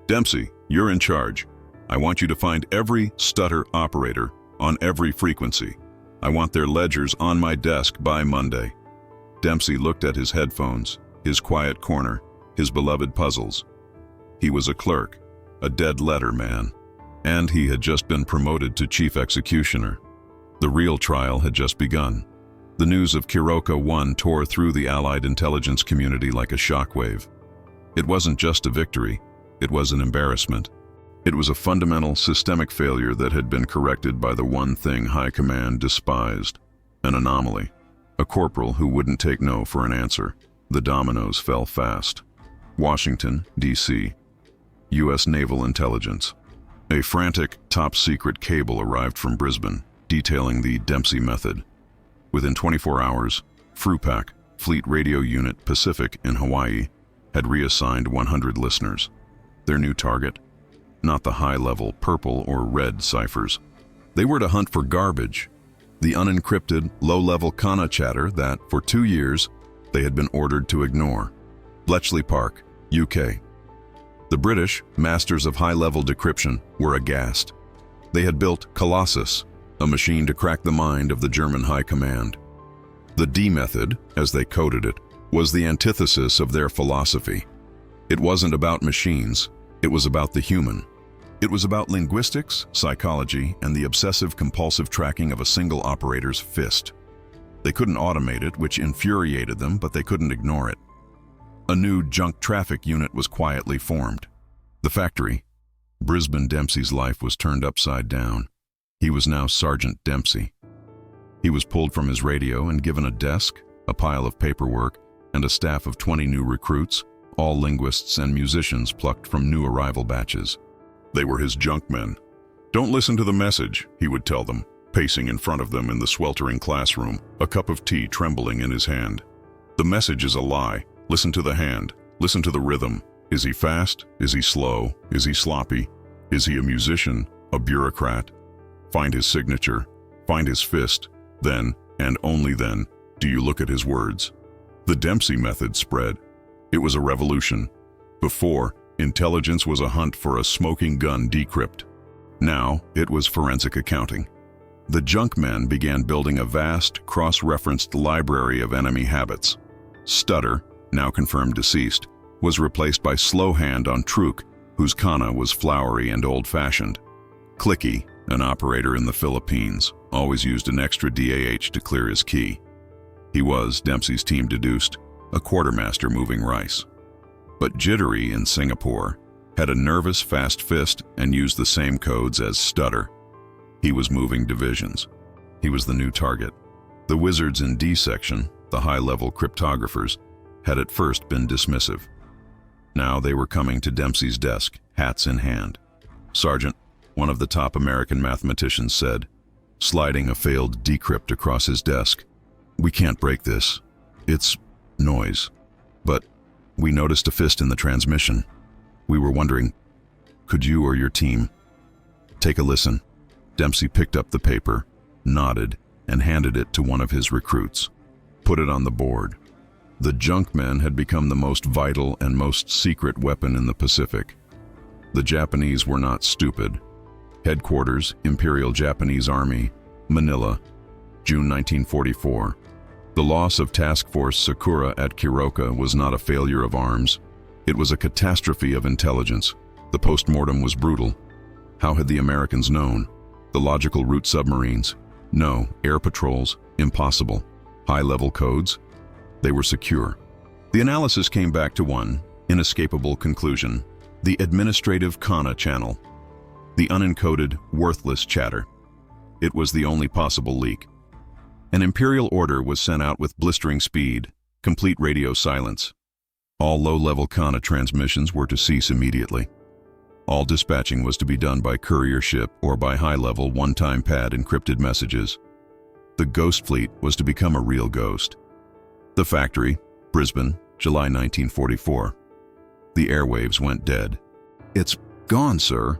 Dempsey, you're in charge. I want you to find every stutter operator on every frequency. I want their ledgers on my desk by Monday." Dempsey looked at his headphones, his quiet corner, his beloved puzzles. He was a clerk, a dead-letter man, and he had just been promoted to chief executioner. The real trial had just begun. The news of Kuroka 1 tore through the Allied intelligence community like a shockwave. It wasn't just a victory, it was an embarrassment. It was a fundamental, systemic failure that had been corrected by the one thing High Command despised: an anomaly. A corporal who wouldn't take no for an answer. The dominoes fell fast. Washington, D.C. U.S. Naval Intelligence. A frantic, top-secret cable arrived from Brisbane, detailing the Dempsey method. Within 24 hours, FRUPAC, Fleet Radio Unit Pacific in Hawaii, had reassigned 100 listeners. Their new target? Not the high-level purple or red ciphers. They were to hunt for garbage, the unencrypted, low-level Kana chatter that, for 2 years, they had been ordered to ignore. Bletchley Park, UK. The British, masters of high-level decryption, were aghast. They had built Colossus, a machine to crack the mind of the German High Command. The D method, as they coded it, was the antithesis of their philosophy. It wasn't about machines, it was about the human. It was about linguistics, psychology, and the obsessive-compulsive tracking of a single operator's fist. They couldn't automate it, which infuriated them, but they couldn't ignore it. A new junk traffic unit was quietly formed. The factory. Brisbane Dempsey's life was turned upside down. He was now Sergeant Dempsey. He was pulled from his radio and given a desk, a pile of paperwork, and a staff of 20 new recruits, all linguists and musicians plucked from new arrival batches. They were his junk men. "Don't listen to the message," he would tell them, pacing in front of them in the sweltering classroom, a cup of tea trembling in his hand. "The message is a lie. Listen to the hand. Listen to the rhythm. Is he fast? Is he slow? Is he sloppy? Is he a musician? A bureaucrat? Find his signature. Find his fist. Then, and only then, do you look at his words. The Dempsey method spread. It was a revolution. Before, intelligence was a hunt for a smoking gun decrypt. Now, it was forensic accounting. The junkmen began building a vast, cross-referenced library of enemy habits. Stutter, now confirmed deceased, was replaced by Slowhand on Truk, whose kana was flowery and old-fashioned. Clicky, an operator in the Philippines, always used an extra DAH to clear his key. He was, Dempsey's team deduced, a quartermaster moving rice. But Jittery in Singapore had a nervous fast fist and used the same codes as Stutter. He was moving divisions. He was the new target. The wizards in D section, the high-level cryptographers, had at first been dismissive. Now they were coming to Dempsey's desk, hats in hand. "Sergeant," one of the top American mathematicians said, sliding a failed decrypt across his desk, "we can't break this. It's noise. But we noticed a fist in the transmission. We were wondering, could you or your team take a listen?" Dempsey picked up the paper, nodded, and handed it to one of his recruits. "Put it on the board." The junkmen had become the most vital and most secret weapon in the Pacific. The Japanese were not stupid. Headquarters, Imperial Japanese Army, Manila, June 1944. The loss of Task Force Sakura at Kiroka was not a failure of arms. It was a catastrophe of intelligence. The post-mortem was brutal. How had the Americans known? The logical route submarines? No. Air patrols? Impossible. High-level codes? They were secure. The analysis came back to one inescapable conclusion: the administrative kana channel. The unencoded, worthless chatter. It was the only possible leak. An imperial order was sent out with blistering speed, complete radio silence. All low-level kana transmissions were to cease immediately. All dispatching was to be done by courier ship or by high-level one-time pad encrypted messages. The Ghost Fleet was to become a real ghost. The factory, Brisbane, July 1944. The airwaves went dead. "It's gone, sir,"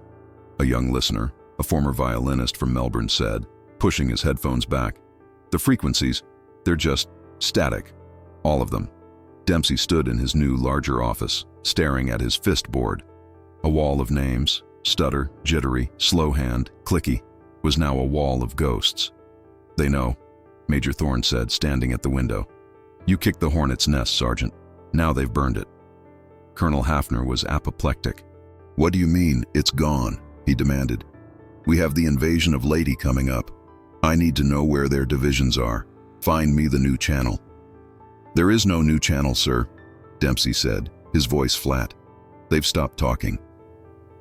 a young listener, a former violinist from Melbourne, said, pushing his headphones back. "The frequencies, they're just static. All of them." Dempsey stood in his new, larger office, staring at his fist board. A wall of names, Stutter, Jittery, Slowhand, Clicky, was now a wall of ghosts. "They know," Major Thorne said, standing at the window. "You kicked the hornet's nest, Sergeant. Now they've burned it." Colonel Hafner was apoplectic. "What do you mean, it's gone?" he demanded. "We have the invasion of Lady coming up. I need to know where their divisions are. Find me the new channel." "There is no new channel, sir," Dempsey said, his voice flat. "They've stopped talking."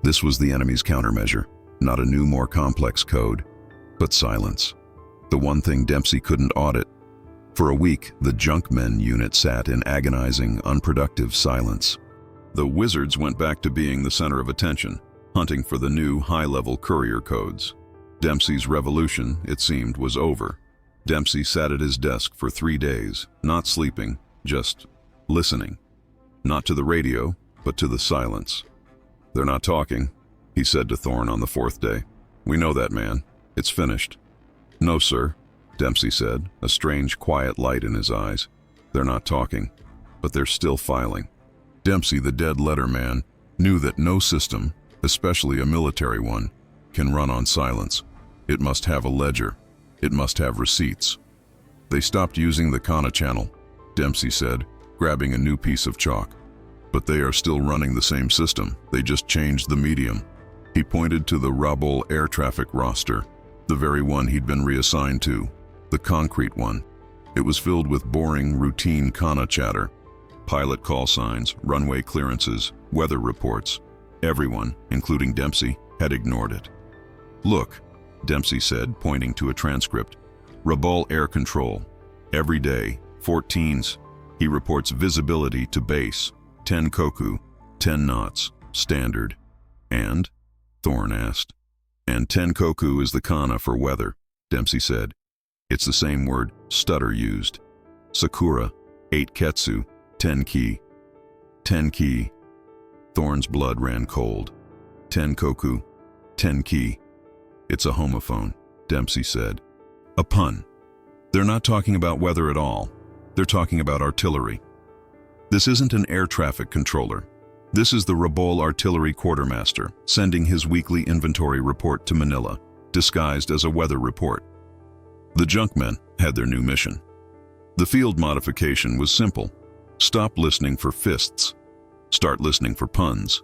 This was the enemy's countermeasure, not a new, more complex code, but silence. The one thing Dempsey couldn't audit. For a week, the Junkmen unit sat in agonizing, unproductive silence. The wizards went back to being the center of attention, hunting for the new, high-level courier codes. Dempsey's revolution, it seemed, was over. Dempsey sat at his desk for 3 days, not sleeping, just listening. Not to the radio, but to the silence. "They're not talking," he said to Thorne on the 4th day. "We know that, man. It's finished." "No, sir," Dempsey said, a strange, quiet light in his eyes. "They're not talking, but they're still filing." Dempsey, the dead letter man, knew that no system, especially a military one, can run on silence. It must have a ledger. It must have receipts. "They stopped using the kana channel," Dempsey said, grabbing a new piece of chalk. "But they are still running the same system. They just changed the medium." He pointed to the Rabaul air traffic roster, the very one he'd been reassigned to, the concrete one. It was filled with boring, routine kana chatter. Pilot call signs, runway clearances, weather reports. Everyone, including Dempsey, had ignored it. "Look," Dempsey said, pointing to a transcript. "Rabaul Air Control. Every day, 14s. He reports visibility to base. 10 koku, 10 knots, standard." "And?" Thorne asked. "And 10 koku is the kana for weather," Dempsey said. "It's the same word Stutter used. Sakura, 8 ketsu, 10 ki. Tenki. Thorne's blood ran cold. Tenkoku. Tenki. It's a homophone, Dempsey said. A pun. They're not talking about weather at all. They're talking about artillery. This isn't an air traffic controller. This is the Rabol artillery quartermaster sending his weekly inventory report to Manila, disguised as a weather report. The junkmen had their new mission. The field modification was simple. Stop listening for fists. Start listening for puns.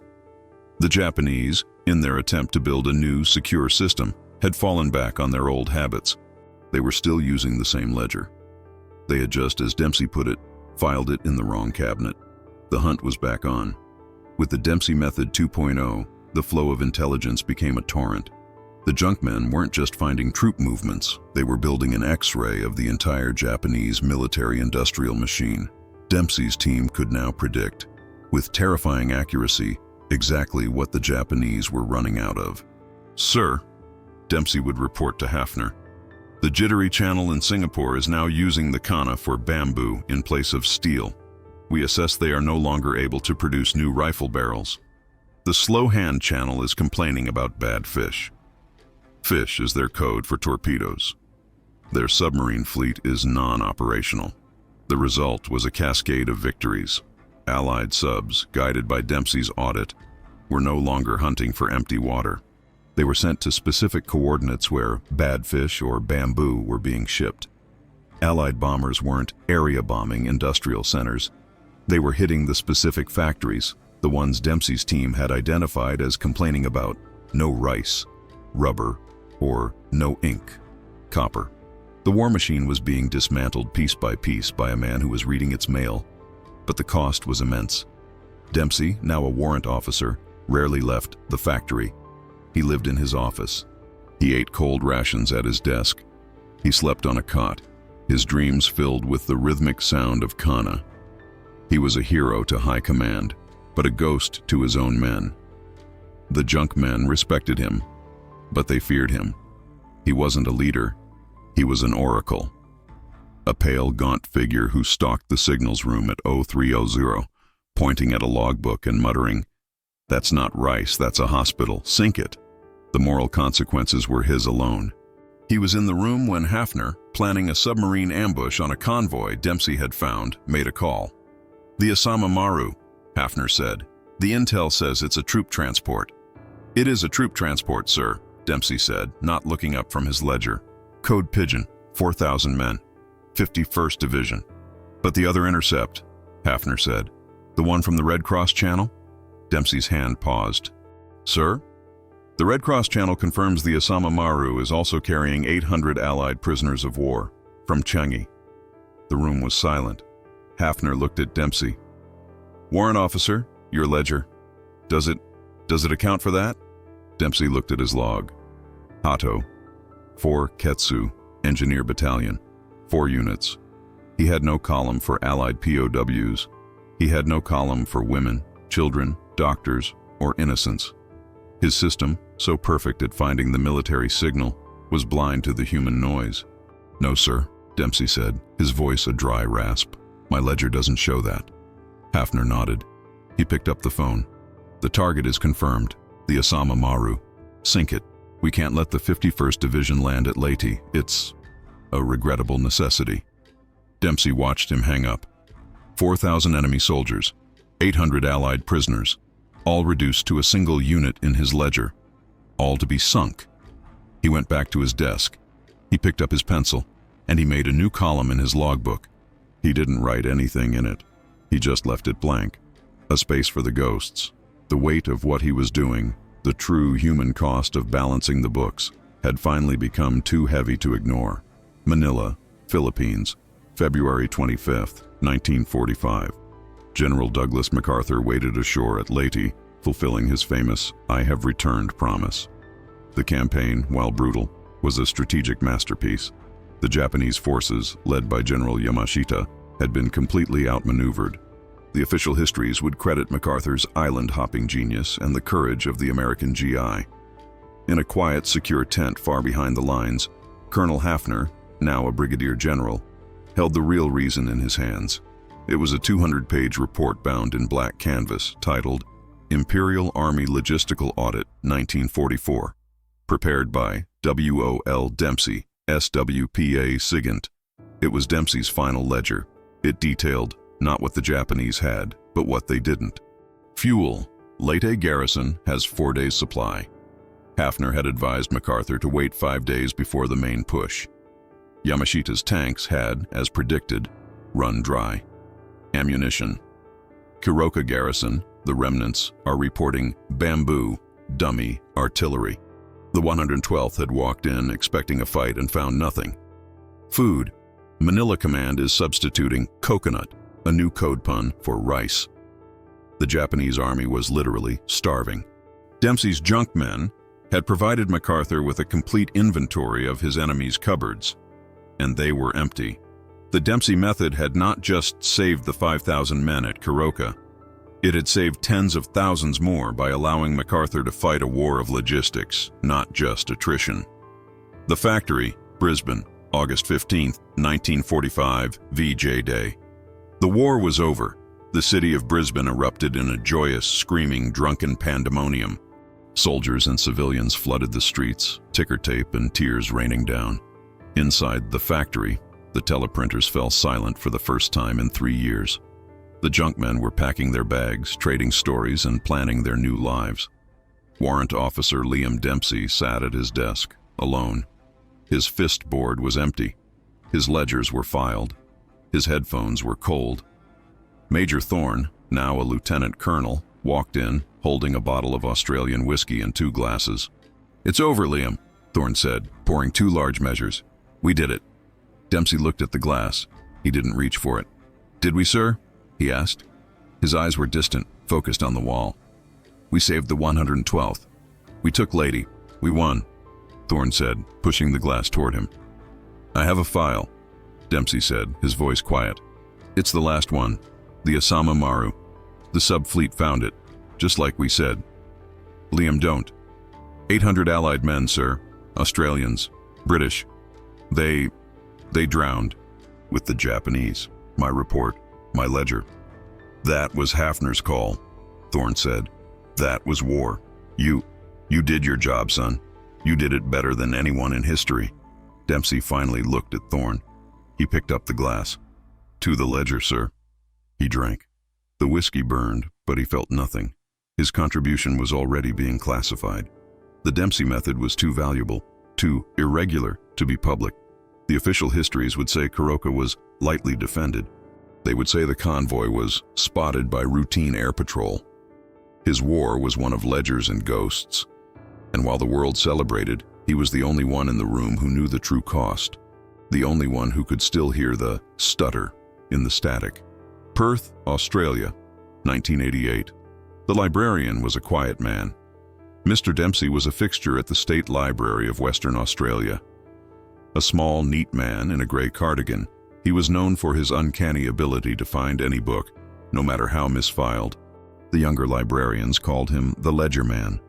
The Japanese, in their attempt to build a new, secure system, had fallen back on their old habits. They were still using the same ledger. They had just, as Dempsey put it, filed it in the wrong cabinet. The hunt was back on. With the Dempsey Method 2.0, the flow of intelligence became a torrent. The junkmen weren't just finding troop movements, they were building an X-ray of the entire Japanese military-industrial machine. Dempsey's team could now predict, with terrifying accuracy, exactly what the Japanese were running out of. "Sir," Dempsey would report to Hafner, "the jittery channel in Singapore is now using the kana for bamboo in place of steel. We assess they are no longer able to produce new rifle barrels. The slow hand channel is complaining about bad fish. Fish is their code for torpedoes. Their submarine fleet is non-operational." The result was a cascade of victories. Allied subs, guided by Dempsey's audit, were no longer hunting for empty water. They were sent to specific coordinates where bad fish or bamboo were being shipped. Allied bombers weren't area bombing industrial centers. They were hitting the specific factories, the ones Dempsey's team had identified as complaining about no rice, rubber, or no ink, copper. The war machine was being dismantled piece by a man who was reading its mail, but the cost was immense. Dempsey, now a warrant officer, rarely left the factory. He lived in his office. He ate cold rations at his desk. He slept on a cot, his dreams filled with the rhythmic sound of kana. He was a hero to high command, but a ghost to his own men. The junk men respected him, but they feared him. He wasn't a leader, he was an oracle. A pale, gaunt figure who stalked the signals room at 0300, pointing at a logbook and muttering, "That's not rice, that's a hospital, sink it." The moral consequences were his alone. He was in the room when Hafner, planning a submarine ambush on a convoy Dempsey had found, made a call. "The Osama Maru," Hafner said. "The intel says it's a troop transport." "It is a troop transport, sir," Dempsey said, not looking up from his ledger. "Code Pigeon, 4,000 men, 51st Division." "But the other intercept," Hafner said. "The one from the Red Cross Channel?" Dempsey's hand paused. "Sir?" "The Red Cross Channel confirms the Osama Maru is also carrying 800 Allied prisoners of war from Changi." The room was silent. Hafner looked at Dempsey. "Warrant officer, your ledger. Does it account for that?" Dempsey looked at his log. "Hato, 4 Ketsu, Engineer Battalion, 4 units." He had no column for Allied POWs. He had no column for women, children, doctors, or innocents. His system, so perfect at finding the military signal, was blind to the human noise. "No, sir," Dempsey said, his voice a dry rasp. "My ledger doesn't show that." Hafner nodded. He picked up the phone. "The target is confirmed, the Osama Maru. Sink it. We can't let the 51st Division land at Leyte. It's a regrettable necessity." Dempsey watched him hang up. 4,000 enemy soldiers, 800 Allied prisoners, all reduced to a single unit in his ledger, all to be sunk. He went back to his desk. He picked up his pencil, and he made a new column in his logbook. He didn't write anything in it. He just left it blank. A space for the ghosts. The weight of what he was doing, the true human cost of balancing the books, had finally become too heavy to ignore. Manila, Philippines, February 25, 1945. General Douglas MacArthur waited ashore at Leyte, fulfilling his famous "I have returned" promise. The campaign, while brutal, was a strategic masterpiece. The Japanese forces, led by General Yamashita, had been completely outmaneuvered. The official histories would credit MacArthur's island-hopping genius and the courage of the American GI. In a quiet, secure tent far behind the lines, Colonel Hafner, now a brigadier general, held the real reason in his hands. It was a 200-page report bound in black canvas titled Imperial Army Logistical Audit 1944, prepared by W.O.L. Dempsey, SWPA SIGINT. It was Dempsey's final ledger. It detailed not what the Japanese had, but what they didn't. Fuel. Leyte garrison has 4 days' supply. Hafner had advised MacArthur to wait 5 days before the main push. Yamashita's tanks had, as predicted, run dry. Ammunition. Kuroka garrison, the remnants, are reporting bamboo, dummy artillery. The 112th had walked in expecting a fight and found nothing. Food. Manila Command is substituting coconut, a new code pun for rice. The Japanese army was literally starving. Dempsey's junk men had provided MacArthur with a complete inventory of his enemy's cupboards, and they were empty. The Dempsey method had not just saved the 5,000 men at Kuroka, it had saved tens of thousands more by allowing MacArthur to fight a war of logistics, not just attrition. The Factory, Brisbane, August 15, 1945, VJ Day. The war was over. The city of Brisbane erupted in a joyous, screaming, drunken pandemonium. Soldiers and civilians flooded the streets, ticker tape and tears raining down. Inside the factory, the teleprinters fell silent for the first time in 3 years. The junkmen were packing their bags, trading stories, and planning their new lives. Warrant Officer Liam Dempsey sat at his desk, alone. His fist board was empty. His ledgers were filed. His headphones were cold. Major Thorne, now a lieutenant colonel, walked in, holding a bottle of Australian whiskey and 2 glasses. "It's over, Liam," Thorne said, pouring 2 large measures. "We did it." Dempsey looked at the glass. He didn't reach for it. "Did we, sir?" he asked. His eyes were distant, focused on the wall. "We saved the 112th. We took Lady. We won," Thorne said, pushing the glass toward him. "I have a file," Dempsey said, his voice quiet. "It's the last one. The Osama Maru. The subfleet found it, just like we said." "Liam, don't." 800 Allied men, sir. Australians. British. They drowned. With the Japanese. My report. My ledger. "That was Hafner's call," Thorne said. "That was war. You did your job, son. You did it better than anyone in history." Dempsey finally looked at Thorne. He picked up the glass. "To the ledger, sir." He drank. The whiskey burned, but he felt nothing. His contribution was already being classified. The Dempsey method was too valuable, too irregular to be public. The official histories would say Kuroka was lightly defended. They would say the convoy was spotted by routine air patrol. His war was one of ledgers and ghosts. And while the world celebrated, he was the only one in the room who knew the true cost. The only one who could still hear the stutter in the static. Perth, Australia, 1988. The librarian was a quiet man. Mr. Dempsey was a fixture at the State Library of Western Australia. A small, neat man in a gray cardigan, he was known for his uncanny ability to find any book, no matter how misfiled. The younger librarians called him the Ledger Man,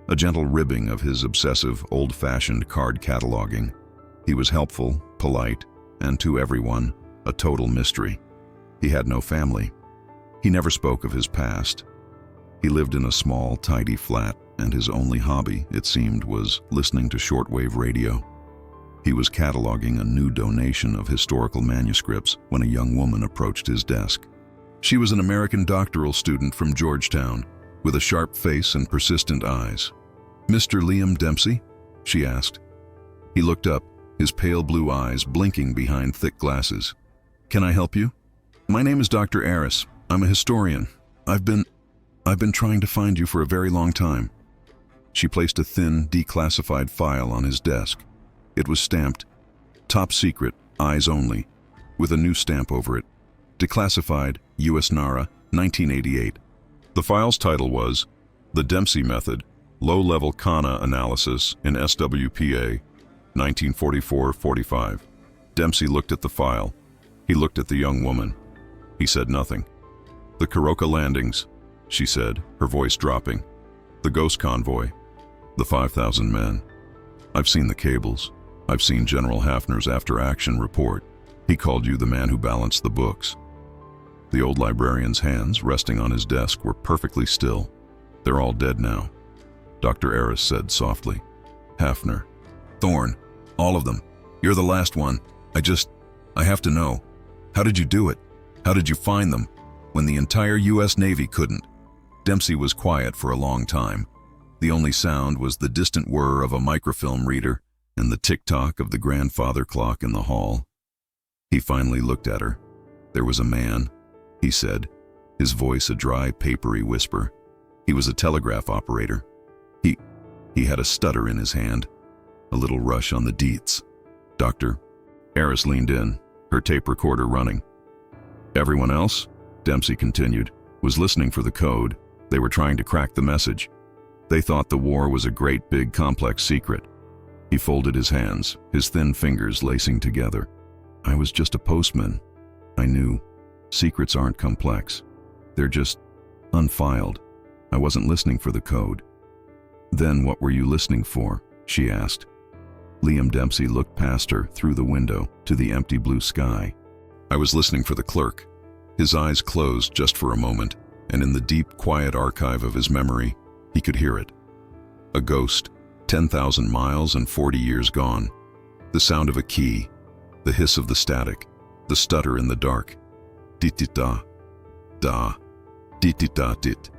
a gentle ribbing of his obsessive, old-fashioned card cataloging. He was helpful, polite, and to everyone, a total mystery. He had no family. He never spoke of his past. He lived in a small, tidy flat, and his only hobby, it seemed, was listening to shortwave radio. He was cataloging a new donation of historical manuscripts when a young woman approached his desk. She was an American doctoral student from Georgetown, with a sharp face and persistent eyes. "Mr. Liam Dempsey?" she asked. He looked up, his pale blue eyes blinking behind thick glasses. "Can I help you?" "My name is Dr. Aris. I'm a historian. I've been trying to find you for a very long time." She placed a thin, declassified file on his desk. It was stamped, "Top Secret, Eyes Only," with a new stamp over it. Declassified, U.S. NARA, 1988. The file's title was, "The Dempsey Method, Low-Level Kana Analysis in SWPA, 1944-45. Dempsey looked at the file. He looked at the young woman. He said nothing. "The Kuroka landings," she said, her voice dropping. "The ghost convoy. The 5,000 men. I've seen the cables. I've seen General Hafner's after-action report. He called you the man who balanced the books." The old librarian's hands, resting on his desk, were perfectly still. "They're all dead now," Dr. Eris said softly. "Hafner. Thorne. All of them. You're the last one. I have to know. How did you do it? How did you find them when the entire U.S. Navy couldn't?" Dempsey was quiet for a long time. The only sound was the distant whir of a microfilm reader and the tick-tock of the grandfather clock in the hall. He finally looked at her. "There was a man," he said, his voice a dry, papery whisper. "He was a telegraph operator. He had a stutter in his hand. A little rush on the deets." "Doctor?" Eris leaned in, her tape recorder running. "Everyone else," Dempsey continued, "was listening for the code. They were trying to crack the message. They thought the war was a great big complex secret." He folded his hands, his thin fingers lacing together. "I was just a postman. I knew. Secrets aren't complex. They're just unfiled. I wasn't listening for the code." "Then what were you listening for?" she asked. Liam Dempsey looked past her through the window to the empty blue sky. "I was listening for the clerk." His eyes closed just for a moment, and in the deep, quiet archive of his memory, he could hear it. A ghost, 10,000 miles and 40 years gone. The sound of a key, the hiss of the static, the stutter in the dark. Dit-dit-da, da, dit-dit-da-dit.